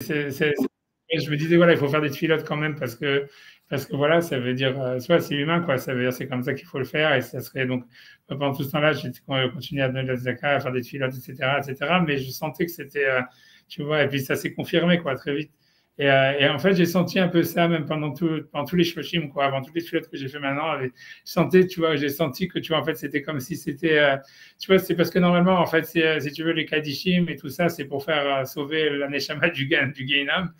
Et je me disais, voilà, il faut faire des filotes quand même parce que voilà, ça veut dire, soit c'est humain, quoi, ça veut dire c'est comme ça qu'il faut le faire et ça serait donc, pendant tout ce temps-là, j'ai continué à donner de la zaka, à faire des filotes, etc., mais je sentais que c'était, tu vois, et puis ça s'est confirmé, quoi, très vite. Et en fait, j'ai senti un peu ça même pendant tous les shoshim, quoi, avant toutes les filotes que j'ai fait maintenant. Et je sentais, tu vois, j'ai senti que, tu vois, en fait, c'était comme si c'était, tu vois, c'est parce que normalement, en fait, si tu veux, les kadishim et tout ça, c'est pour faire sauver la neshama du Gainam.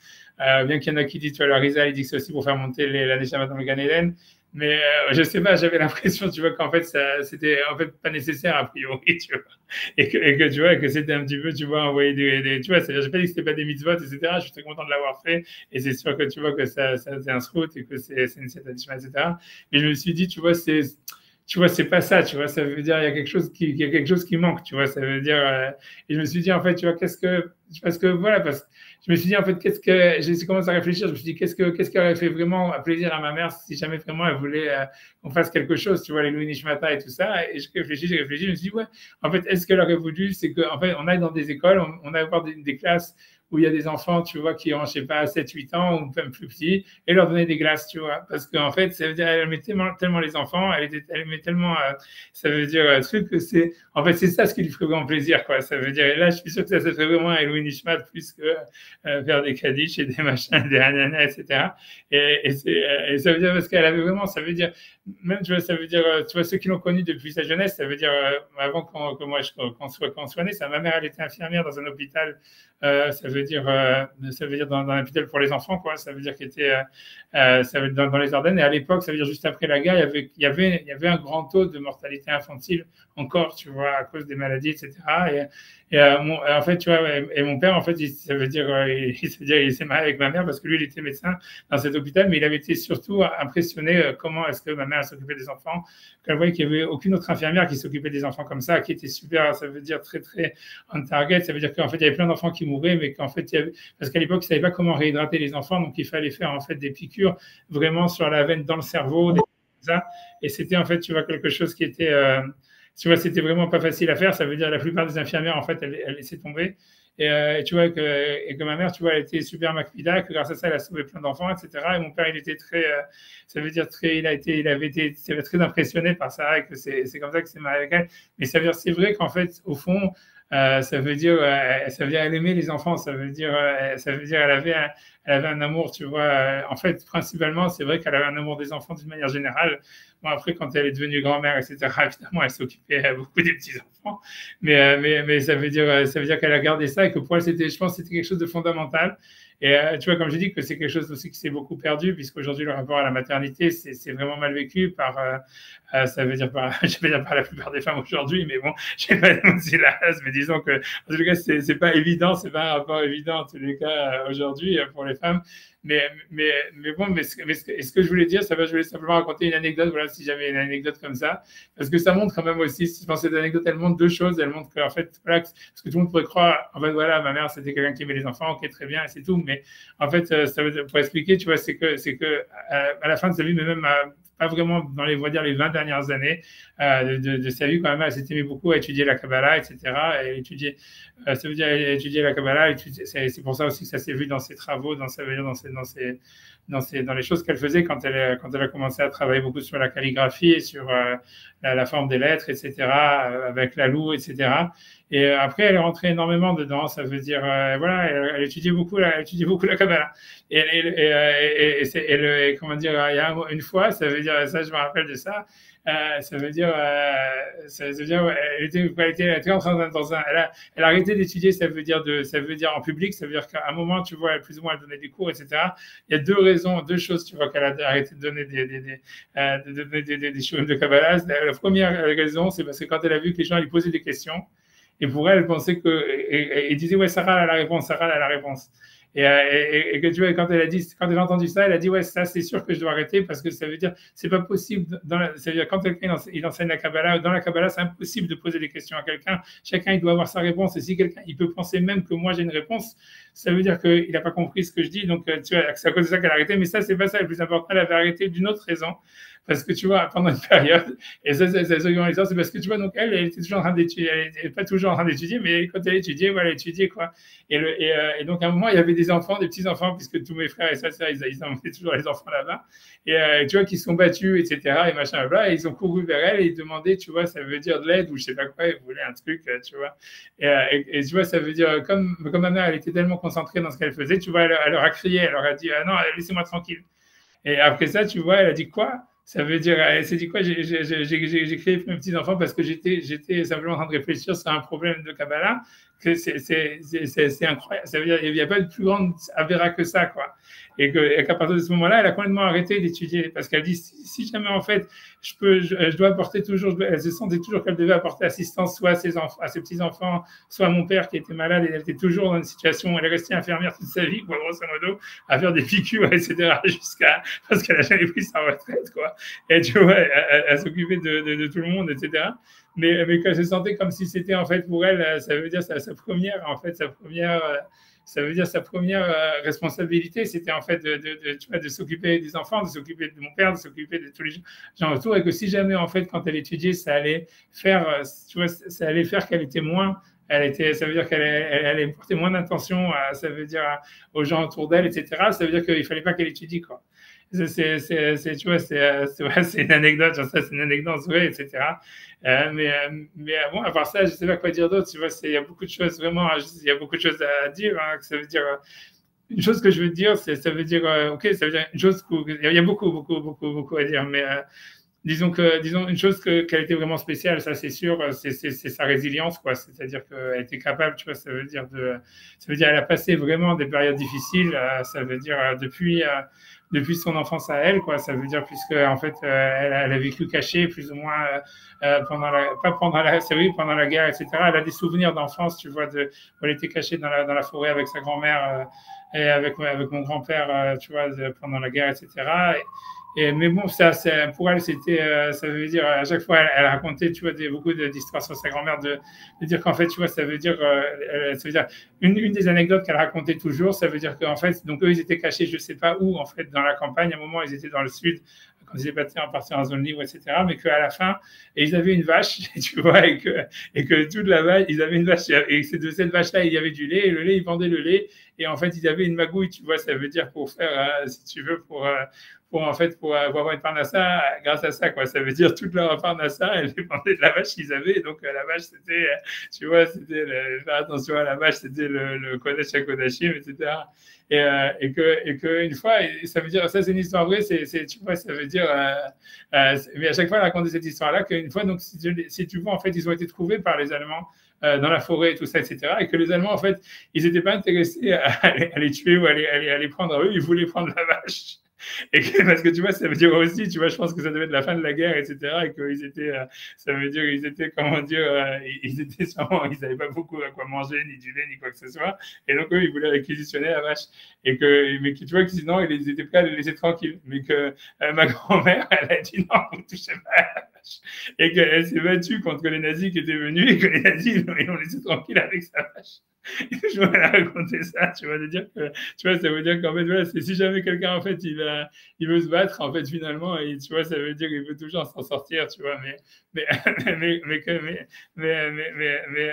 Bien qu'il y en a qui disent, tu vois, le Rizal, il dit que c'est aussi pour faire monter la neshama dans le Gan Eden. Mais je sais pas, j'avais l'impression, tu vois, qu'en fait, c'était en fait pas nécessaire a priori, tu vois, et que tu vois, que c'était un petit peu, tu vois, envoyer tu vois, j'ai pas dit que c'était pas des mitzvot, etc. Je suis très content de l'avoir fait, et c'est sûr que tu vois que ça c'est un srout et que c'est une tradition, etc. Mais je me suis dit, tu vois, c'est pas ça, tu vois, ça veut dire il y a quelque chose il y a quelque chose qui manque, tu vois, ça veut dire, et je me suis dit en fait, tu vois, parce que voilà, parce que je me suis dit en fait, j'ai commencé à réfléchir, je me suis dit qu'est-ce qui aurait fait vraiment plaisir à ma mère si jamais vraiment elle voulait qu'on fasse quelque chose, tu vois, les Louis Nishmata et tout ça, et j'ai réfléchi, je me suis dit ouais, en fait, est-ce qu'elle aurait voulu, c'est qu'en fait, on aille dans des écoles, on a avoir des classes où il y a des enfants, tu vois, qui ont, je sais pas, 7, 8 ans ou même plus petits, et leur donner des glaces, tu vois. Parce qu'en fait, ça veut dire, elle aimait tellement les enfants, elle aimait tellement, ça veut dire, truc que en fait, c'est ça ce qui lui ferait vraiment plaisir, quoi. Ça veut dire, et là, je suis sûr que ça serait vraiment un Louis Nishmat plus que faire des kaddish et des machins, des ananas, etc. Et ça veut dire, parce qu'elle avait vraiment, ça veut dire, même, tu vois, ça veut dire, tu vois, ceux qui l'ont connu depuis sa jeunesse, ça veut dire, avant que moi, qu'on soit né, ma mère, elle était infirmière dans un hôpital ça veut dire dans un hôpital pour les enfants, quoi. Ça veut dire qu'il était, ça veut dire dans les Ardennes. Et à l'époque, ça veut dire juste après la guerre, il y avait un grand taux de mortalité infantile encore, tu vois, à cause des maladies, etc. En fait, tu vois, et mon père, en fait, ça veut dire, il s'est marié avec ma mère parce que lui, il était médecin dans cet hôpital, mais il avait été surtout impressionné comment est-ce que ma mère s'occupait des enfants, qu'elle voyait qu'il n'y avait aucune autre infirmière qui s'occupait des enfants comme ça, qui était super, ça veut dire très, très on target, ça veut dire qu'en fait, il y avait plein d'enfants qui mouraient, mais qu'en fait, parce qu'à l'époque, ils ne savaient pas comment réhydrater les enfants, donc il fallait faire en fait des piqûres vraiment sur la veine dans le cerveau, des choses comme ça. Et c'était en fait, tu vois, quelque chose qui était, tu vois, c'était vraiment pas facile à faire. Ça veut dire la plupart des infirmières, en fait, elles laissaient tomber. Et tu vois, et que ma mère, tu vois, elle était super macpida, que grâce à ça, elle a sauvé plein d'enfants, etc. Et mon père, il était très, ça veut dire très, il avait été très impressionné par ça, et que c'est comme ça que c'est marié avec elle. Mais ça veut dire, c'est vrai qu'en fait, au fond, ça veut dire elle aimait les enfants, ça veut dire elle avait un amour, tu vois. En fait, principalement, c'est vrai qu'elle avait un amour des enfants d'une manière générale. Bon, après, quand elle est devenue grand-mère, etc., évidemment, elle s'occupait beaucoup des petits-enfants. Mais ça veut dire qu'elle a gardé ça et que pour elle, je pense, c'était quelque chose de fondamental. Et tu vois, comme je dis, que c'est quelque chose aussi qui s'est beaucoup perdu, puisqu'aujourd'hui, le rapport à la maternité, c'est vraiment mal vécu ça veut dire je vais dire par la plupart des femmes aujourd'hui, mais bon, je vais pas dénoncer la race, mais disons que, en tout cas, c'est pas évident, c'est pas un rapport évident, en tous les cas, aujourd'hui, pour les femmes. Mais bon, ce que je voulais dire, je voulais simplement raconter une anecdote, voilà, si j'avais une anecdote comme ça, parce que ça montre quand même aussi, je pense que cette anecdote, elle montre deux choses, elle montre qu'en fait, voilà, parce que tout le monde pourrait croire, en fait, voilà, ma mère, c'était quelqu'un qui aimait les enfants, ok, très bien, et c'est tout, mais en fait, pour expliquer, tu vois, c'est que, à la fin de sa vie, mais même pas vraiment dans les, on va dire, les 20 dernières années de sa vie, quand même, elle s'est aimée beaucoup à étudier la Kabbalah, etc. Et étudier, ça veut dire étudier la Kabbalah, c'est pour ça aussi que ça s'est vu dans ses travaux, dans les choses qu'elle faisait quand elle a commencé à travailler beaucoup sur la calligraphie et sur la forme des lettres, etc., avec la loue, etc. Et après, elle est rentrée énormément dedans. Ça veut dire, voilà, elle étudiait beaucoup la Kabbalah. Et comment dire, il y a une fois, ça veut dire, ça, je me rappelle de ça. Ça veut dire, elle était en train elle a arrêté d'étudier, ça veut dire en public, ça veut dire qu'à un moment, tu vois, plus ou moins, elle donnait des cours, etc. Il y a deux choses, tu vois, qu'elle a arrêté de donner des choses de Kabbalah. La première raison, c'est parce que quand elle a vu que les gens lui posaient des questions, et pour elle, elle pensait et disait, ouais, Sarah a la réponse, Sarah a la réponse. Et que tu vois, quand elle a entendu ça, elle a dit, ouais, ça, c'est sûr que je dois arrêter parce que ça veut dire, c'est pas possible, ça veut dire, quand quelqu'un il enseigne la Kabbalah, dans la Kabbalah, c'est impossible de poser des questions à quelqu'un. Chacun, il doit avoir sa réponse. Et si quelqu'un, il peut penser même que moi, j'ai une réponse, ça veut dire qu'il n'a pas compris ce que je dis. Donc, tu vois, c'est à cause de ça qu'elle a arrêté. Mais ça, c'est pas ça le plus important. Elle avait arrêté d'une autre raison. Parce que tu vois, pendant une période, et ça c'est parce que tu vois, donc elle était toujours en train d'étudier, elle n'était pas toujours toujours en train d'étudier, mais quand elle étudiait, voilà, étudier, quoi. Et donc, à un moment, il y avait des enfants, des petits-enfants, puisque tous mes frères et sœurs, ils emmenaient toujours les enfants là-bas. Tu vois, qui se sont battus, etc. Et machin, bla, et ils ont couru vers elle et ils demandaient, tu vois, ça veut dire de l'aide ou je sais pas quoi, ils voulaient un truc, tu vois. Et tu vois, ça veut dire, comme ma mère, elle était tellement concentrée dans ce qu'elle faisait, tu vois, elle leur a crié, elle leur a dit, ah non, laissez-moi tranquille. Et après ça, tu vois, elle a dit quoi? Ça veut dire, elle s'est dit quoi? J'ai créé mes petits-enfants parce que j'étais simplement en train de réfléchir sur un problème de Kabbalah, que c'est incroyable. Ça veut dire qu'il n'y a pas de plus grande avéra que ça, quoi. Et qu'à partir de ce moment-là, elle a complètement arrêté d'étudier parce qu'elle dit, si jamais, en fait, je dois apporter toujours, elle se sentait toujours qu'elle devait apporter assistance soit à ses petits-enfants, soit à mon père qui était malade et elle était toujours dans une situation où elle est restée infirmière toute sa vie, quoi, grosso modo, à faire des piqûres, etc., parce qu'elle n'a jamais pris sa retraite, quoi. Et tu vois, elle s'occupait de tout le monde, etc. Mais qu'elle se sentait comme si c'était, en fait, pour elle, ça veut dire sa première, en fait, ça veut dire sa première responsabilité, c'était en fait tu vois, de s'occuper des enfants, de s'occuper de mon père, de s'occuper de tous les gens autour, et que si jamais, en fait, quand elle étudiait, ça allait faire, tu vois, ça allait faire qu'elle était moins, ça veut dire qu'elle allait porter moins d'attention, ça veut dire aux gens autour d'elle, etc. Ça veut dire qu'il fallait pas qu'elle étudie, quoi. Tu vois, c'est une anecdote, genre ça, c'est une anecdote vraie, etc. Bon, à part ça, je sais pas quoi dire d'autre. Tu vois, il y a beaucoup de choses, vraiment, il y a beaucoup de choses à dire. Hein, ça veut dire, une chose que je veux dire, ça veut dire, ok, ça veut dire une chose, il y a beaucoup à dire, mais disons une chose qu'elle était vraiment spéciale, ça c'est sûr, c'est sa résilience, quoi. C'est-à-dire qu'elle était capable, tu vois, ça veut dire elle a passé vraiment des périodes difficiles, ça veut dire depuis son enfance à elle, quoi. Ça veut dire puisque en fait, elle a vécu cachée plus ou moins pas pendant la, c'est oui, pendant la guerre, etc. Elle a des souvenirs d'enfance, tu vois, où elle était cachée dans la forêt avec sa grand-mère et avec mon grand-père, tu vois, pendant la guerre, etc. Mais bon, pour elle, ça veut dire, à chaque fois, elle racontait, tu vois, beaucoup d'histoires sur sa grand-mère, de dire qu'en fait, tu vois, ça veut dire une des anecdotes qu'elle racontait toujours, ça veut dire qu'en fait, donc eux, ils étaient cachés, je sais pas où, en fait, dans la campagne. À un moment, ils étaient dans le sud, quand ils étaient partis en zone libre, etc. Mais qu'à la fin, et ils avaient une vache, tu vois, et que toute la vache, ils avaient une vache, et que de cette vache-là, il y avait du lait, et le lait, ils vendaient le lait, et en fait, ils avaient une magouille, tu vois, ça veut dire pour faire, si tu veux, pour avoir une parnassa grâce à ça, quoi. Ça veut dire toute leur parnassa, elle dépendait de la vache qu'ils avaient. Donc la vache, c'était, tu vois, faire attention à la vache, c'était le Kodesh HaKodashim, etc. Et que une fois, et ça veut dire, ça c'est une histoire vraie, tu vois, ça veut dire, mais à chaque fois, elle racontait cette histoire-là, qu'une fois, donc si tu vois, en fait, ils ont été trouvés par les Allemands dans la forêt et tout ça, etc. Et que les Allemands, en fait, ils n'étaient pas intéressés à les tuer ou à les prendre à eux, ils voulaient prendre la vache. Parce que tu vois, ça veut dire aussi, tu vois, je pense que ça devait être la fin de la guerre, etc. Et qu'ils étaient, ça veut dire, ils étaient, comment dire, ils étaient sûrement, ils n'avaient pas beaucoup à quoi manger, ni du lait, ni quoi que ce soit. Et donc, eux, ils voulaient réquisitionner la vache. Mais que tu vois, que sinon, ils étaient prêts à les laisser tranquilles. Mais que ma grand-mère, elle a dit non, vous ne touchez pas à la vache. Et qu'elle s'est battue contre les nazis qui étaient venus et que les nazis, ils l'ont laissé tranquille avec sa vache. Je vais raconter ça, tu vois, de dire que, tu vois, ça veut dire qu'en fait, voilà, si jamais quelqu'un, en fait, il veut se battre, en fait, finalement, et tu vois, ça veut dire qu'il veut toujours s'en sortir, tu vois, mais,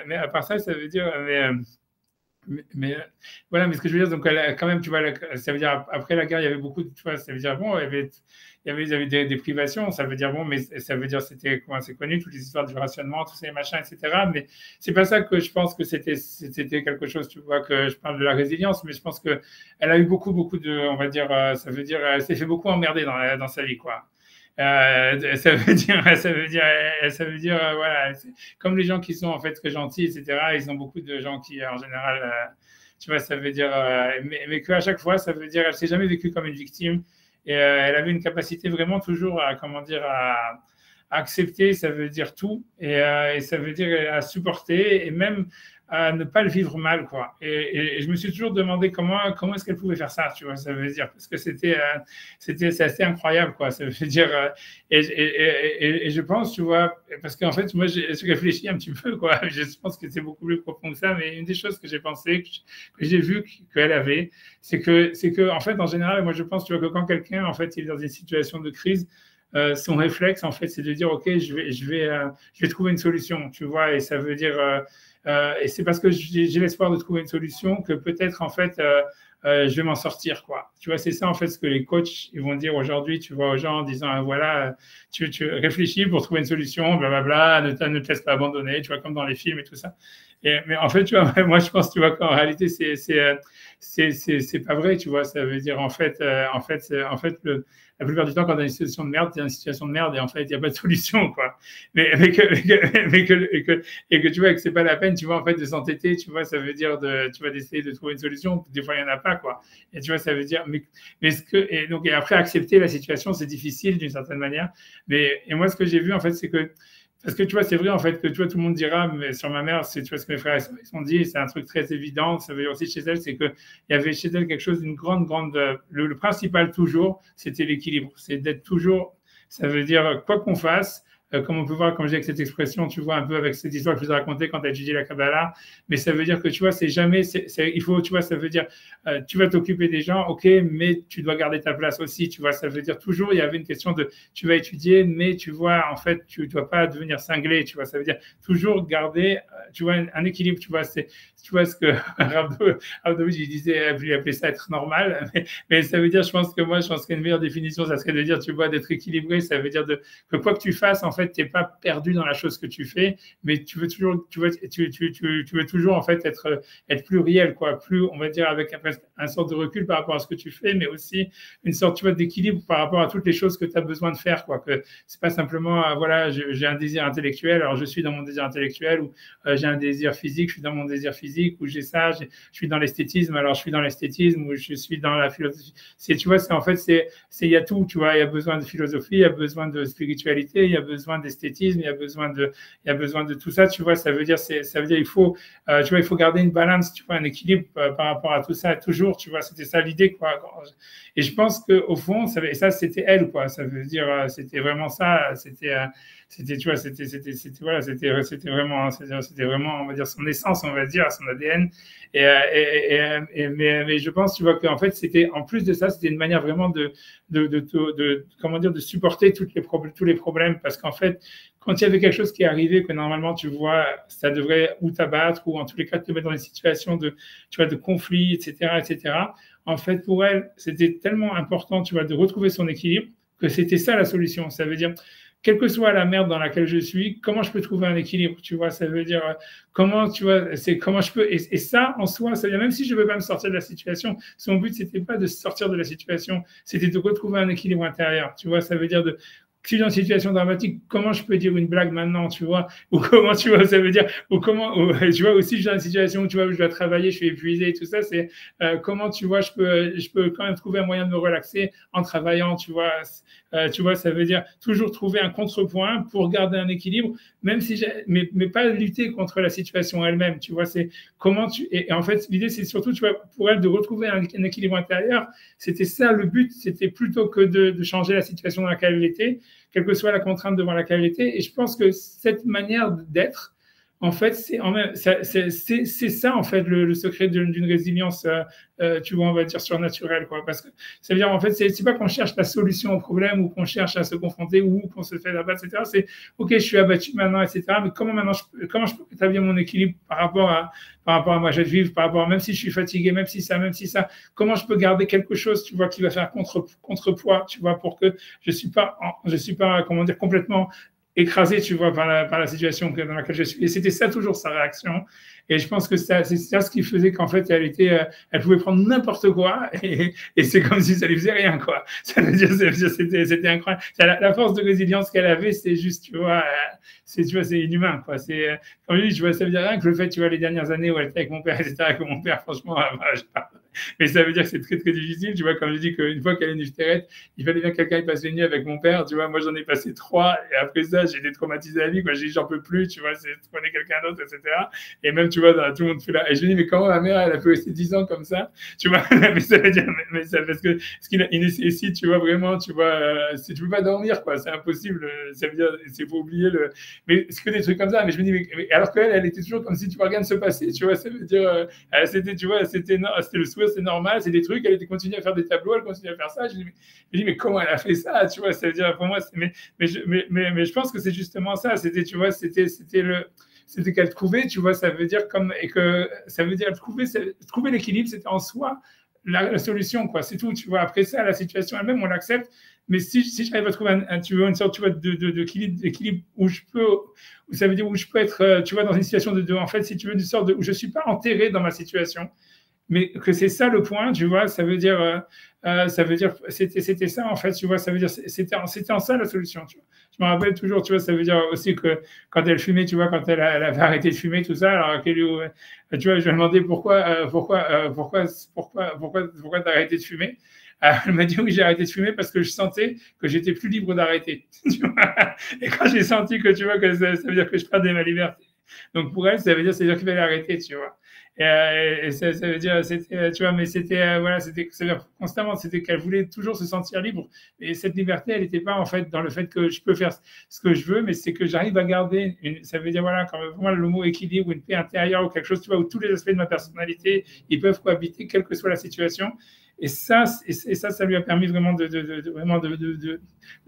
mais à part ça, ça veut dire, voilà, mais ce que je veux dire, donc quand même, tu vois, ça veut dire après la guerre, il y avait beaucoup de, tu vois, ça veut dire bon, il y avait des privations, ça veut dire bon, mais ça veut dire c'était comment c'est connu toutes les histoires du rationnement, tous ces machins, etc. Mais c'est pas ça que je pense que c'était quelque chose, tu vois, que je parle de la résilience, mais je pense que elle a eu beaucoup de, on va dire, ça veut dire, elle s'est fait beaucoup emmerder dans sa vie, quoi. Ça veut dire, voilà, comme les gens qui sont en fait très gentils, etc. Ils ont beaucoup de gens qui, en général, tu vois, ça veut dire, mais qu'à chaque fois, ça veut dire, elle s'est jamais vécue comme une victime et elle avait une capacité vraiment toujours à, comment dire, à accepter, ça veut dire tout et ça veut dire à supporter et même à ne pas le vivre mal, quoi. Et je me suis toujours demandé comment est-ce qu'elle pouvait faire ça, tu vois, ça veut dire, parce que c'est assez incroyable, quoi, ça veut dire, et je pense, tu vois, parce qu'en fait, moi, j'ai réfléchi un petit peu, quoi, je pense que c'est beaucoup plus profond que ça, mais une des choses que j'ai pensé, que j'ai vu qu'elle avait, c'est que, en fait, en général, moi, je pense, tu vois, que quand quelqu'un, en fait, il est dans une situation de crise, son réflexe, en fait, c'est de dire, OK, je vais trouver une solution, tu vois, et ça veut dire, et c'est parce que j'ai l'espoir de trouver une solution que peut-être, en fait, je vais m'en sortir, quoi. Tu vois, c'est ça, en fait, ce que les coachs, ils vont dire aujourd'hui, tu vois, aux gens en disant, voilà, tu réfléchis pour trouver une solution, blablabla, ne te laisse pas abandonner, tu vois, comme dans les films et tout ça. Mais en fait, tu vois, moi, je pense, tu vois, qu'en réalité, c'est pas vrai, tu vois. Ça veut dire, la plupart du temps, quand tu as une situation de merde, tu es dans une situation de merde et en fait, il n'y a pas de solution, quoi. Et que tu vois que c'est pas la peine, tu vois, en fait, de s'entêter, tu vois, ça veut dire tu vas d'essayer de trouver une solution. Des fois, il n'y en a pas, quoi. Et tu vois, ça veut dire, et après, accepter la situation, c'est difficile d'une certaine manière. Et moi, ce que j'ai vu, en fait, c'est que parce que tu vois, c'est vrai en fait que tu vois, tout le monde dira, mais sur ma mère, c'est tu vois ce que mes frères ils ont dit, c'est un truc très évident. Ça veut dire aussi chez elle, c'est que il y avait chez elle quelque chose d'une grande. Le principal toujours, c'était l'équilibre. C'est d'être toujours. Ça veut dire quoi qu'on fasse. Comme on peut voir, comme j'ai avec cette expression, tu vois un peu avec cette histoire que je vous ai racontée quand tu as étudié la Kabbalah, mais ça veut dire que tu vois, c'est jamais, il faut, tu vois, ça veut dire, tu vas t'occuper des gens, ok, mais tu dois garder ta place aussi, tu vois, ça veut dire toujours, il y avait une question de, tu vas étudier, mais tu vois, en fait, tu ne dois pas devenir cinglé, tu vois, ça veut dire toujours garder, tu vois, un équilibre, tu vois, tu vois ce que Rabdovich, il disait, il appelait ça être normal, mais ça veut dire, je pense qu'une meilleure définition, ça serait de dire, tu vois, d'être équilibré, ça veut dire que quoi que tu fasses, en fait, tu n'es pas perdu dans la chose que tu fais, mais tu veux toujours, tu veux toujours en fait être pluriel, quoi, plus, on va dire, avec un sorte de recul par rapport à ce que tu fais, mais aussi une sorte, tu vois, d'équilibre par rapport à toutes les choses que tu as besoin de faire, quoi, que c'est pas simplement, voilà, j'ai un désir intellectuel, alors je suis dans mon désir intellectuel, ou j'ai un désir physique, je suis dans mon désir physique, ou j'ai ça, je suis dans l'esthétisme, alors je suis dans l'esthétisme, ou je suis dans la philosophie. Tu vois, en fait, il y a tout, tu vois, il y a besoin de philosophie, il y a besoin de spiritualité, il y a besoin d'esthétisme, il y a besoin de tout ça, tu vois, ça veut dire, il faut, tu vois, il faut garder une balance, tu vois, un équilibre par rapport à tout ça, toujours, tu vois, c'était ça l'idée, quoi. Et je pense qu'au fond, et ça, c'était elle, quoi, ça veut dire, c'était vraiment ça, tu vois, voilà, c'était vraiment, on va dire, son essence, on va dire, son ADN. Mais je pense, tu vois, qu'en fait, c'était, en plus de ça, c'était une manière vraiment comment dire, de supporter tous les problèmes, parce qu'en fait, quand il y avait quelque chose qui est arrivé, que normalement, tu vois, ça devrait ou t'abattre, ou en tous les cas te mettre dans une situation tu vois, de conflit, etc., etc. En fait, pour elle, c'était tellement important, tu vois, de retrouver son équilibre, que c'était ça la solution. Ça veut dire, quelle que soit la merde dans laquelle je suis, comment je peux trouver un équilibre, tu vois, ça veut dire, comment, tu vois, c'est comment je peux, et ça, en soi, ça veut dire, même si je ne veux pas me sortir de la situation, son but, c'était pas de sortir de la situation, c'était de retrouver un équilibre intérieur, tu vois, ça veut dire je suis dans une situation dramatique, comment je peux dire une blague maintenant, tu vois, ou comment, tu vois, ça veut dire, tu vois, aussi, je suis dans une situation où, tu vois, où je dois travailler, je suis épuisé et tout ça, c'est comment, tu vois, je peux quand même trouver un moyen de me relaxer en travaillant, tu vois, ça veut dire toujours trouver un contrepoint pour garder un équilibre, même si mais pas lutter contre la situation elle-même, tu vois, c'est comment et en fait, l'idée, c'est surtout, tu vois, pour elle, de retrouver un équilibre intérieur, c'était ça le but, c'était plutôt que de changer la situation dans laquelle elle était, quelle que soit la contrainte devant laquelle elle était. Et je pense que cette manière d'être, en fait, c'est ça, en fait, le secret d'une résilience, tu vois, on va dire surnaturelle, quoi. Parce que ça veut dire, en fait, c'est pas qu'on cherche la solution au problème ou qu'on cherche à se confronter ou qu'on se fait abattre, etc. C'est, OK, je suis abattu maintenant, etc. Mais comment je peux établir mon équilibre par rapport à ma joie de vivre, par rapport même si je suis fatigué, même si ça, comment je peux garder quelque chose, tu vois, qui va faire contrepoids, tu vois, pour que je suis pas, comment dire, complètement écrasé, tu vois, par la situation dans laquelle je suis. Et c'était ça toujours sa réaction. Et je pense que c'est ça ce qui faisait qu'en fait, elle pouvait prendre n'importe quoi et c'est comme si ça lui faisait rien, quoi. Ça veut dire, c'était incroyable. La force de résilience qu'elle avait, c'est juste, tu vois, c'est inhumain, quoi. C'est, comme je dis, tu vois, ça veut dire rien que le fait, tu vois, les dernières années où elle était avec mon père, etc., que mon père, franchement, mais ça veut dire que c'est très, très difficile, tu vois, comme je dis qu'une fois qu'elle est niftéret, il fallait bien que quelqu'un passe les nuits avec mon père, tu vois, moi j'en ai passé 3, et après ça, j'ai été traumatisé à vie, quoi, j'ai dit j'en peux plus, tu vois, prenez quelqu'un d'autre, etc. Et même, tu vois, tout le monde fait là. Et je lui dis, mais comment ma mère, elle a pu rester 10 ans comme ça, tu vois, mais ça veut dire, mais ça, parce que ce qu'il nécessite, tu vois, vraiment, tu vois, tu peux pas dormir, quoi, c'est impossible, ça veut dire, c'est faut oublier mais c'est que des trucs comme ça, mais je me dis, mais alors qu'elle, elle était toujours comme si, tu vois, rien ne se passait, tu vois, ça veut dire, c'était, tu vois, c'était le souhait tableaux, c'est normal, c'est des trucs, elle continue à faire des tableaux, elle continue à faire ça. Je dis, mais comment elle a fait ça, tu vois, ça veut dire, pour moi, mais je pense que c'est justement ça, c'était, tu vois, c'était qu'elle trouvait, tu vois, ça veut dire comme, et que ça veut dire trouver l'équilibre, c'était en soi la solution, quoi, c'est tout, tu vois. Après ça, la situation elle-même, on l'accepte, mais si j'arrive à trouver tu vois, une sorte, tu vois, d'équilibre où je peux, où ça veut dire où je peux être, tu vois, dans une situation en fait, si tu veux, une sorte où je suis pas enterré dans ma situation, mais que c'est ça le point, tu vois, ça veut dire, c'était ça en fait, tu vois, ça veut dire, c'était en ça la solution, tu vois. Je me rappelle toujours, tu vois, ça veut dire aussi que quand elle fumait, tu vois, quand elle avait arrêté de fumer, tout ça, alors tu vois, je lui ai demandé pourquoi t'as arrêté de fumer. Elle m'a dit oui, j'ai arrêté de fumer parce que je sentais que j'étais plus libre d'arrêter. Et quand j'ai senti que, tu vois, que ça veut dire que je perdais ma liberté. Donc pour elle, ça veut dire qu'il fallait arrêter, tu vois. Et ça veut dire, tu vois, mais voilà, constamment, c'était qu'elle voulait toujours se sentir libre. Et cette liberté, elle n'était pas en fait dans le fait que je peux faire ce que je veux, mais c'est que j'arrive à garder, ça veut dire, voilà, quand vraiment le mot équilibre, une paix intérieure ou quelque chose, tu vois, où tous les aspects de ma personnalité, ils peuvent cohabiter, quelle que soit la situation. Et ça, ça lui a permis vraiment de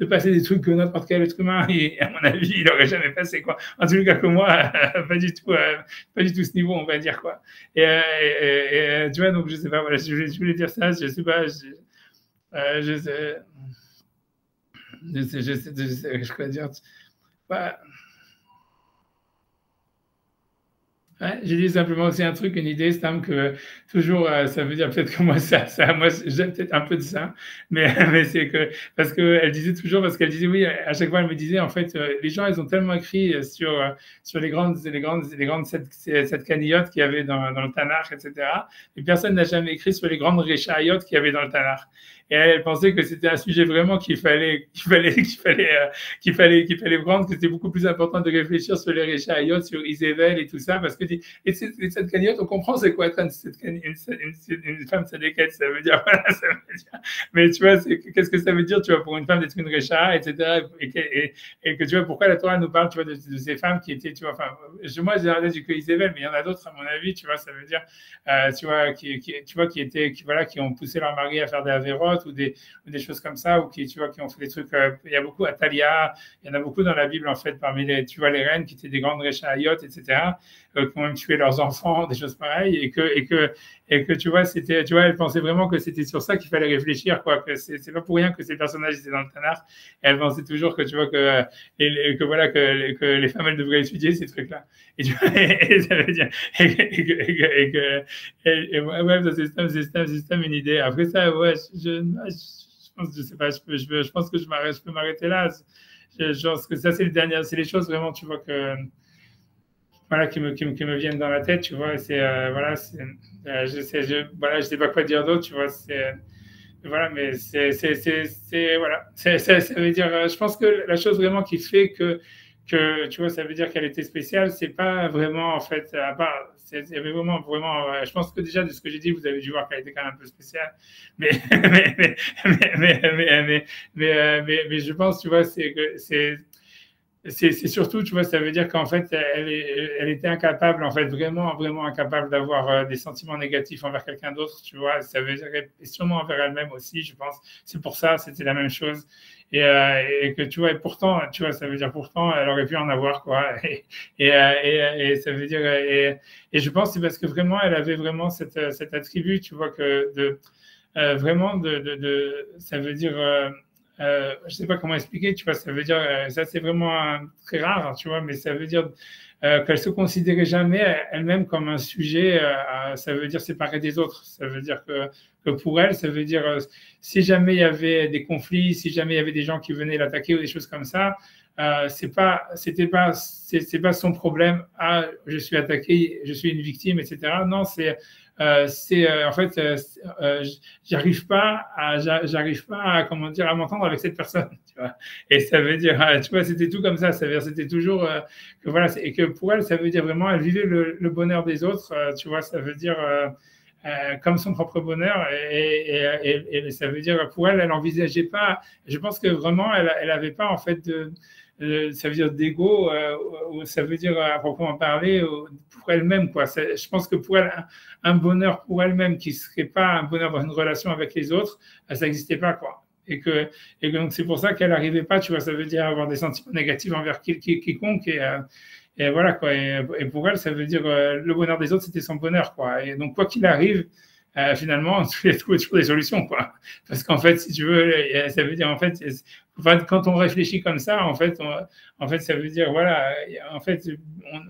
passer des trucs que n'importe quel être humain, et à mon avis, il n'aurait jamais passé, quoi. En tout cas, que moi, pas du tout ce niveau, on va dire, quoi. Tu vois, donc je sais pas, voilà, je voulais dire ça, je sais pas, je sais, je quoi dire. Bah, ouais, j'ai dit simplement aussi un truc, une idée, Stam, que toujours, ça veut dire peut-être que moi, moi, j'ai peut-être un peu de ça, mais, mais c'est que, parce qu'elle disait toujours, parce qu'elle disait, oui, à chaque fois, elle me disait, en fait, les gens, ils ont tellement écrit sur les grandes sept caniotes qu'il y avait dans le Tanakh, etc. Et personne n'a jamais écrit sur les grandes réchaïotes qu'il y avait dans le Tanakh. Et elle pensait que c'était un sujet vraiment qu'il fallait prendre, que c'était beaucoup plus important de réfléchir sur les réchaïotes, sur Isével et tout ça, parce que cette cagnotte, on comprend c'est quoi être une femme sadéquette, ça veut dire, voilà, ça veut dire. Mais tu vois, qu'est-ce que ça veut dire, tu vois, pour une femme d'être une récha, etc. Et que tu vois, pourquoi la Torah nous parle, tu vois, de ces femmes qui étaient, tu vois, enfin, moi, j'ai regardé du que Isével, mais il y en a d'autres, à mon avis, tu vois, ça veut dire, tu vois, qui ont poussé leur mari à faire des avérotes ou des choses comme ça, ou tu vois, qui ont fait des trucs, il y a beaucoup, Atalia, il y en a beaucoup dans la Bible, en fait, parmi tu vois, les reines qui étaient des grandes réchaïotes, etc., qui ont même tué leurs enfants, des choses pareilles, et que tu vois, elle pensait vraiment que c'était sur ça qu'il fallait réfléchir, quoi, que c'est pas pour rien que ces personnages étaient dans le Tanakh. Elle pensait toujours que, tu vois, que voilà, que les femmes, elles devraient étudier ces trucs-là. Et tu vois, et ça veut dire, ouais, c'est une idée. Après ça, ouais, je sais pas, je pense que je peux m'arrêter là. Je pense que ça, c'est le dernier, c'est les choses vraiment, tu vois, voilà, qui me viennent dans la tête, tu vois. C'est, voilà, voilà, je sais pas quoi dire d'autre, tu vois. Voilà, mais voilà. Ça veut dire, je pense que la chose vraiment qui fait tu vois, ça veut dire qu'elle était spéciale, c'est pas vraiment, en fait, à part, il y avait vraiment, je pense que déjà, de ce que j'ai dit, vous avez dû voir qu'elle était quand même un peu spéciale, mais, mais je pense, tu vois, c'est surtout, tu vois, ça veut dire qu'en fait, elle était incapable, en fait, vraiment, vraiment incapable d'avoir des sentiments négatifs envers quelqu'un d'autre, tu vois. Ça veut dire, et sûrement envers elle-même aussi, je pense. C'est pour ça, c'était la même chose. Et que, tu vois, et pourtant, tu vois, ça veut dire pourtant, elle aurait pu en avoir, quoi. Et ça veut dire, et je pense que c'est parce que vraiment, elle avait vraiment cet attribut, tu vois, vraiment, ça veut dire, je sais pas comment expliquer, tu vois, ça veut dire, ça c'est vraiment très rare, tu vois, mais ça veut dire qu'elle se considérait jamais elle-même comme un sujet, ça veut dire séparé des autres, ça veut dire que pour elle, ça veut dire si jamais il y avait des conflits, si jamais il y avait des gens qui venaient l'attaquer ou des choses comme ça, c'est pas son problème. Ah, je suis attaqué, je suis une victime, etc. Non, en fait, j'arrive pas à comment dire, à m'entendre avec cette personne, tu vois. Et ça veut dire, tu vois, c'était tout comme ça veut dire, c'était toujours que voilà, et que pour elle, ça veut dire vraiment, elle vivait le bonheur des autres, tu vois, ça veut dire, comme son propre bonheur. Et ça veut dire, pour elle, elle n'envisageait pas, je pense que vraiment, elle n'avait pas en fait ça veut dire d'ego, ça veut dire à proprement parler pour elle-même, quoi. Je pense que pour elle, un bonheur pour elle-même qui serait pas un bonheur dans une relation avec les autres, ça n'existait pas, quoi. Et que donc c'est pour ça qu'elle n'arrivait pas, tu vois, ça veut dire avoir des sentiments négatifs envers quiconque. Et voilà, quoi. Et pour elle, ça veut dire le bonheur des autres, c'était son bonheur, quoi. Et donc, quoi qu'il arrive, finalement, tu as trouvé toujours des solutions, quoi. Parce qu'en fait, si tu veux, ça veut dire, en fait, quand on réfléchit comme ça, en fait, ça veut dire, voilà, en fait,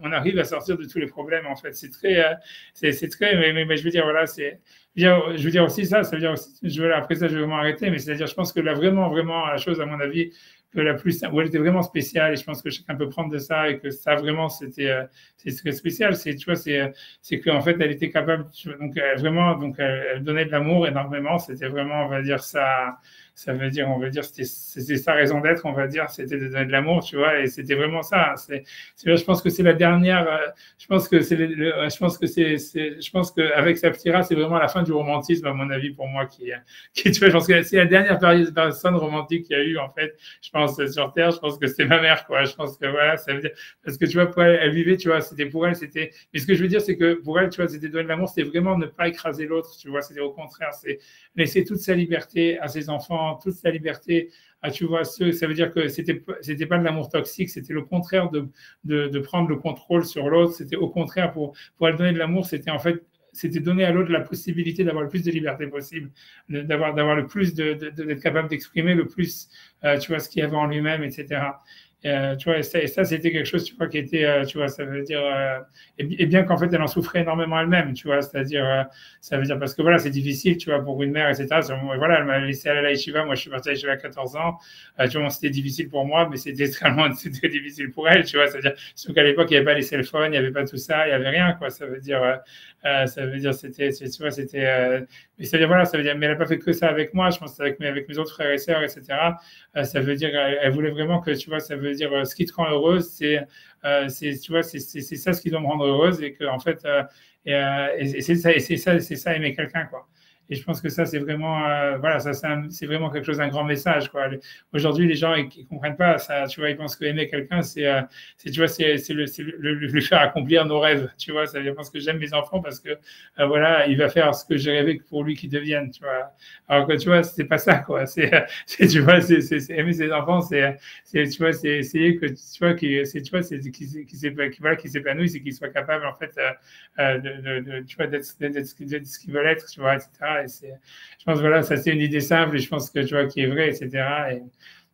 on arrive à sortir de tous les problèmes, en fait. C'est très, c'est très, mais je veux dire, voilà, je veux dire aussi ça veut dire aussi, après ça, je vais vraiment arrêter, mais c'est-à-dire, je pense que là, vraiment, vraiment, la chose, à mon avis, que la plus, où elle était vraiment spéciale, et je pense que chacun peut prendre de ça, et que ça vraiment, c'est très spécial, tu vois, c'est qu'en fait, elle était capable, donc, vraiment, donc, elle donnait de l'amour énormément, c'était vraiment, on va dire, ça veut dire, on va dire, c'était sa raison d'être, on va dire, c'était de donner de l'amour, tu vois, et c'était vraiment ça. Je pense que c'est la dernière, je pense que je pense qu'avec Sapphira, c'est vraiment la fin du romantisme, à mon avis, pour moi, tu vois, je pense que c'est la dernière personne romantique qu'il y a eu, en fait, je pense, sur Terre, je pense que c'était ma mère, quoi, je pense que voilà, ça veut dire, parce que tu vois, pour elle, elle vivait, tu vois, c'était pour elle, mais ce que je veux dire, c'est que pour elle, tu vois, c'était donner de l'amour, c'était vraiment ne pas écraser l'autre, tu vois, c'était au contraire, c'est laisser toute sa liberté à ses enfants, toute sa liberté à, tu vois, ça veut dire que c'était pas de l'amour toxique, c'était le contraire de prendre le contrôle sur l'autre, c'était au contraire pour elle donner de l'amour, c'était en fait c'était donner à l'autre la possibilité d'avoir le plus de liberté possible, d'avoir le plus d'être capable d'exprimer le plus, tu vois, ce qu'il y avait en lui-même, etc. Tu vois, et ça c'était quelque chose, tu vois, qui était, tu vois, ça veut dire, et bien qu'en fait, elle en souffrait énormément elle-même, tu vois, c'est-à-dire, ça veut dire, parce que voilà, c'est difficile, tu vois, pour une mère, etc. Voilà, elle m'a laissé aller à la yeshiva, moi je suis parti à la yeshiva à 14 ans, tu vois, c'était difficile pour moi, mais c'était extrêmement c'était difficile pour elle, tu vois, c'est-à-dire, surtout qu'à l'époque, il n'y avait pas les cell phones, il n'y avait pas tout ça, il n'y avait rien, quoi, ça veut dire, tu vois, mais c'est-à-dire, voilà, ça veut dire, mais elle n'a pas fait que ça avec moi, je pense, avec mes autres frères et sœurs, etc. Ça veut dire, elle voulait vraiment que, tu vois, ça veut dire, ce qui te rend heureuse, tu vois, c'est ça ce qui doit me rendre heureuse et que, en fait, et c'est ça aimer quelqu'un, quoi. Et je pense que ça, c'est vraiment, voilà, ça, c'est vraiment quelque chose d'un grand message, quoi. Aujourd'hui, les gens, ils comprennent pas ça, tu vois, ils pensent que aimer quelqu'un, tu vois, c'est le faire accomplir nos rêves, tu vois. Je pense que j'aime mes enfants parce que, voilà, il va faire ce que j'ai rêvé pour lui qu'ils deviennent, tu vois. Alors que, tu vois, c'est pas ça, quoi. Tu vois, aimer ses enfants, tu vois, c'est essayer que, tu vois, tu vois, qui s'épanouissent et qu'ils soient capables, en fait, tu vois, d'être ce qu'ils veulent être, tu vois, etc. Je pense, voilà, ça c'est une idée simple et je pense que, tu vois, qui est vraie, etc. Et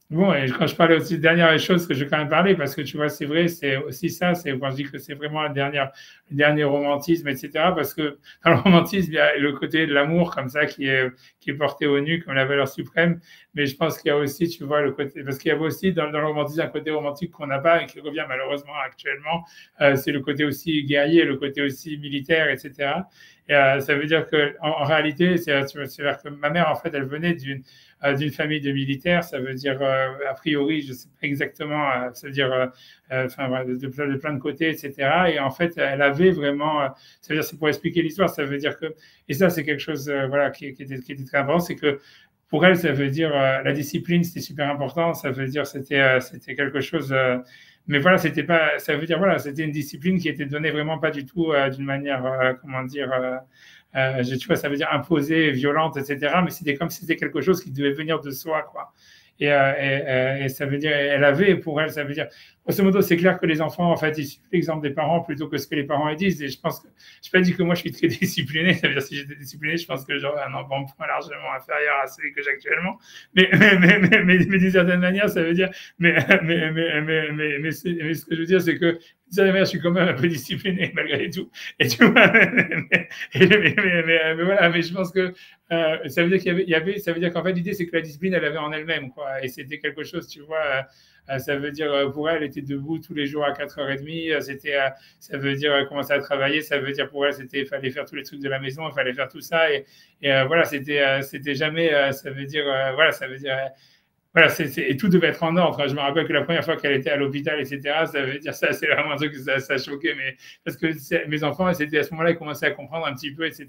bon, et quand je parlais aussi de dernière chose que je vais quand même parler, parce que tu vois, c'est vrai, c'est aussi ça, c'est quand je dis que c'est vraiment le dernier romantisme, etc. Parce que dans le romantisme, il y a le côté de l'amour comme ça qui est porté au nu comme la valeur suprême. Mais je pense qu'il y a aussi, tu vois, le côté, parce qu'il y avait aussi dans le romantisme un côté romantique qu'on n'a pas et qui revient malheureusement actuellement, c'est le côté aussi guerrier, le côté aussi militaire, etc. Et ça veut dire que en réalité, c'est-à-dire que ma mère, en fait, elle venait d'une famille de militaires, ça veut dire, a priori, je ne sais pas exactement, ça veut dire, enfin, voilà, de plein de côtés, etc. Et en fait, elle avait vraiment, ça veut dire, c'est pour expliquer l'histoire, ça veut dire que, et ça, c'est quelque chose, voilà, qui était très important, c'est que pour elle, ça veut dire, la discipline, c'était super important, ça veut dire, c'était quelque chose, mais voilà, c'était pas, ça veut dire, voilà, c'était une discipline qui était donnée vraiment pas du tout d'une manière, comment dire, tu vois, ça veut dire imposée, violente, etc. Mais c'était comme si c'était quelque chose qui devait venir de soi, quoi. Et ça veut dire, elle avait pour elle, ça veut dire, grosso modo, c'est clair que les enfants, en fait, ils suivent l'exemple des parents plutôt que ce que les parents ils disent. Et je pense que, je n'ai pas dit que moi je suis très discipliné, ça veut dire si j'étais discipliné, je pense que j'aurais un embonpoint largement inférieur à celui que j'ai actuellement. Mais d'une certaine manière, ça veut dire, mais ce que je veux dire, c'est que d'une certaine manière, je suis quand même un peu discipliné malgré tout. Et tu vois, mais voilà, mais je pense que ça veut dire ça veut dire qu'en fait, l'idée, c'est que la discipline, elle avait en elle-même, quoi. Et c'était quelque chose, tu vois, ça veut dire, pour elle, elle était debout tous les jours à 4h30, ça veut dire commencer à travailler, ça veut dire pour elle, il fallait faire tous les trucs de la maison, il fallait faire tout ça. Et voilà, c'était jamais, ça veut dire, voilà, ça veut dire, voilà, et tout devait être en ordre. Je me rappelle que la première fois qu'elle était à l'hôpital, etc., ça veut dire ça, c'est vraiment un truc que ça choquait, mais parce que mes enfants, c'était à ce moment-là, ils commençaient à comprendre un petit peu, etc.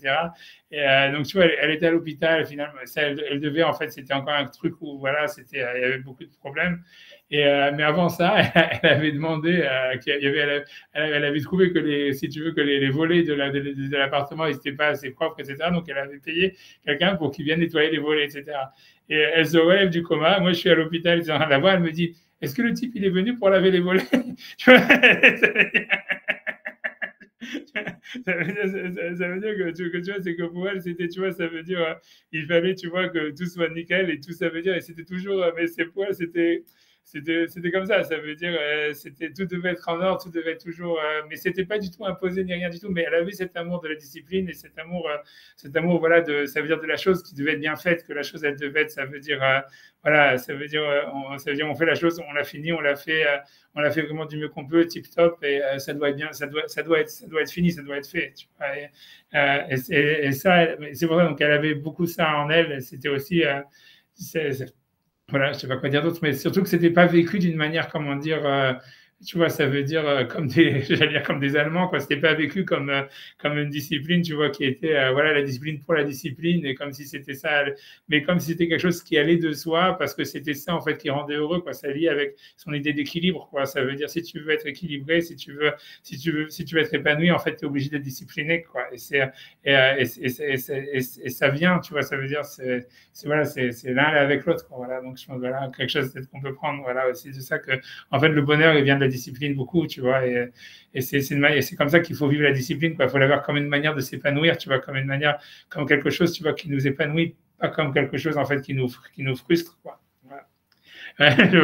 Et donc, tu vois, elle était à l'hôpital, finalement, ça, elle devait, en fait, c'était encore un truc où, voilà, il y avait beaucoup de problèmes. Mais avant ça, elle avait demandé, elle avait trouvé que si tu veux, que les volets de l'appartement, ils n'étaient pas assez propres, etc. Donc, elle avait payé quelqu'un pour qu'il vienne nettoyer les volets, etc. Et elle se relève du coma. Moi, je suis à l'hôpital, ils sont en train de la voir. Elle me dit, est-ce que le type, il est venu pour laver les volets? Ça veut dire que tu vois, c'est que pour elle, c'était, tu vois, ça veut dire, il fallait, tu vois, que tout soit nickel et tout, ça veut dire, et c'était toujours, mais c'est pour elle, c'était comme ça veut dire, tout devait être en ordre, tout devait être toujours, mais c'était pas du tout imposé ni rien du tout, mais elle avait cet amour de la discipline et cet amour, voilà, ça veut dire de la chose qui devait être bien faite, que la chose, elle devait être, ça veut dire, voilà, ça veut dire, on fait la chose, on l'a fini, on l'a fait vraiment du mieux qu'on peut, tip top, et ça doit être bien, ça doit être fini, ça doit être fait, tu vois, et ça, c'est pour ça, donc elle avait beaucoup ça en elle, c'était aussi, voilà, je sais pas quoi dire d'autre, mais surtout que c'était pas vécu d'une manière, comment dire, tu vois, ça veut dire j'allais dire comme des Allemands, quoi. C'était pas vécu comme une discipline, tu vois, qui était, voilà, la discipline pour la discipline, et comme si c'était ça, mais comme si c'était quelque chose qui allait de soi, parce que c'était ça, en fait, qui rendait heureux, quoi. Ça lié avec son idée d'équilibre, quoi. Ça veut dire, si tu veux être équilibré, si tu veux être épanoui, en fait, tu es obligé d'être discipliné, quoi. Et ça vient, tu vois, ça veut dire, voilà, c'est l'un avec l'autre, quoi. Voilà. Donc, je pense, voilà, quelque chose peut-être qu'on peut prendre, voilà, aussi de ça que, en fait, le bonheur, il vient de la discipline beaucoup, tu vois, et c'est comme ça qu'il faut vivre la discipline, quoi. Il faut l'avoir comme une manière de s'épanouir, tu vois, comme quelque chose, tu vois, qui nous épanouit, pas comme quelque chose, en fait, qui nous frustre, quoi. Voilà. Je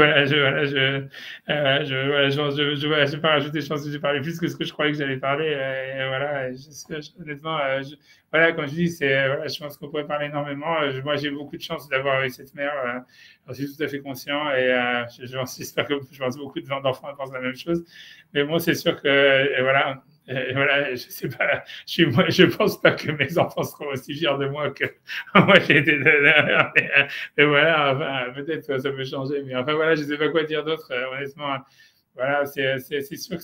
vais pas rajouter, je pense que j'ai parlé plus que ce que je croyais que j'allais parler. Et voilà, honnêtement, voilà, comme je dis, voilà, je pense qu'on pourrait parler énormément. Moi, j'ai beaucoup de chance d'avoir eu cette mère. J'en suis tout à fait conscient et j'espère que je pense que beaucoup d'enfants pensent la même chose. Mais bon, c'est sûr que, voilà. Voilà, je sais pas, je pense pas que mes enfants seront aussi fiers de moi que moi j'ai été et voilà, enfin, peut-être que ça peut changer, mais enfin voilà, je ne sais pas quoi dire d'autre, honnêtement. Voilà, c'est sûr que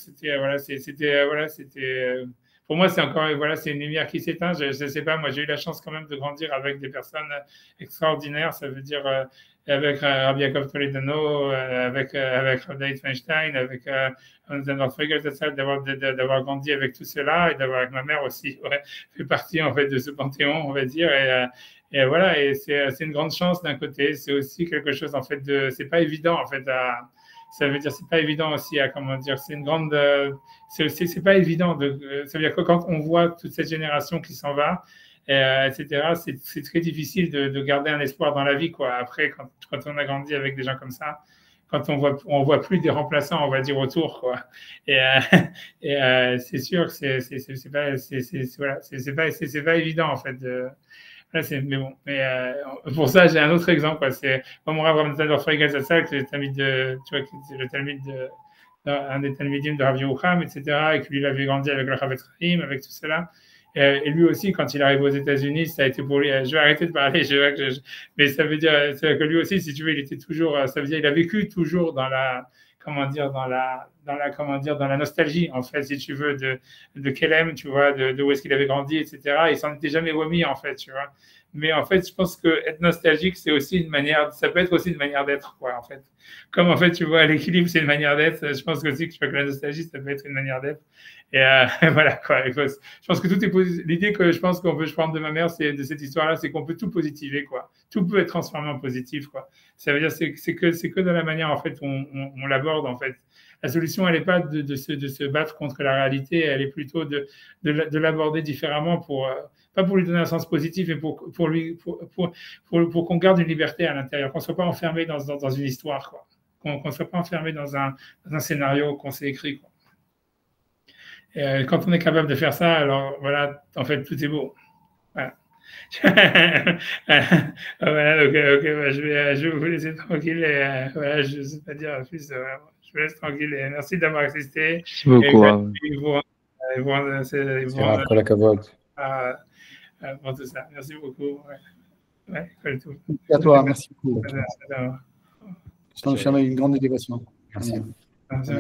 pour moi, c'est encore, voilà, c'est une lumière qui s'éteint. Je ne sais pas, moi, j'ai eu la chance quand même de grandir avec des personnes extraordinaires. Ça veut dire avec Rabbi Yaakov Toledano, avec David Feinstein, avec Anton Friegel, d'avoir grandi avec tout cela et d'avoir avec ma mère aussi, ouais, fait partie en fait de ce panthéon, on va dire. Et voilà, et c'est une grande chance d'un côté. C'est aussi quelque chose en fait c'est pas évident en fait ça veut dire c'est pas évident aussi à comment dire. C'est une grande, c'est pas évident ça veut dire que quand on voit toute cette génération qui s'en va, etc. C'est très difficile de garder un espoir dans la vie, quoi. Après, quand on a grandi avec des gens comme ça, quand on voit plus des remplaçants, on va dire autour, quoi. Et, c'est sûr que c'est pas évident en fait. Mais bon, pour ça, j'ai un autre exemple, quoi. C'est mon Rav Ramnathan Freigal Zatzal, qui est le talmide un des talmidim de Rav Yerucham, etc., et que lui, il avait grandi avec le Chavetz Chaim, avec tout cela. Et lui aussi, quand il arrive aux États-Unis, ça a été pour lui. Je vais arrêter de parler, mais ça veut dire que lui aussi, si tu veux, il était toujours. Ça veut dire, il a vécu toujours dans la, comment dire, comment dire, dans la nostalgie, en fait, si tu veux, de Kelem, tu vois, de où est-ce qu'il avait grandi, etc. Il s'en était jamais remis, en fait, tu vois. Mais en fait, je pense que être nostalgique, c'est aussi une manière, ça peut être aussi une manière d'être, quoi, en fait. Comme en fait, tu vois, l'équilibre, c'est une manière d'être. Je pense aussi que la nostalgie, ça peut être une manière d'être. Et voilà, quoi. Je pense que tout est l'idée que je pense qu'on peut, je prendre de ma mère, c'est de cette histoire-là, c'est qu'on peut tout positiver, quoi. Tout peut être transformé en positif, quoi. Ça veut dire c'est que dans la manière en fait on l'aborde, en fait. La solution, elle n'est pas de se battre contre la réalité, elle est plutôt de l'aborder différemment pas pour lui donner un sens positif, mais pour qu'on garde une liberté à l'intérieur, qu'on ne soit pas enfermé dans une histoire, quoi. Qu'on ne soit pas enfermé dans un scénario qu'on s'est écrit, quoi. Et quand on est capable de faire ça, alors voilà, en fait, tout est beau. Voilà. Voilà, donc, bah, je vais vous laisser tranquille. Et, voilà, je ne sais pas dire plus. Je vous laisse tranquille et merci d'avoir assisté. Merci beaucoup. Après la cavote. Pour tout ça. Merci beaucoup. Ouais, Merci à toi. Merci beaucoup. C'est une grande élévation. Merci. Merci.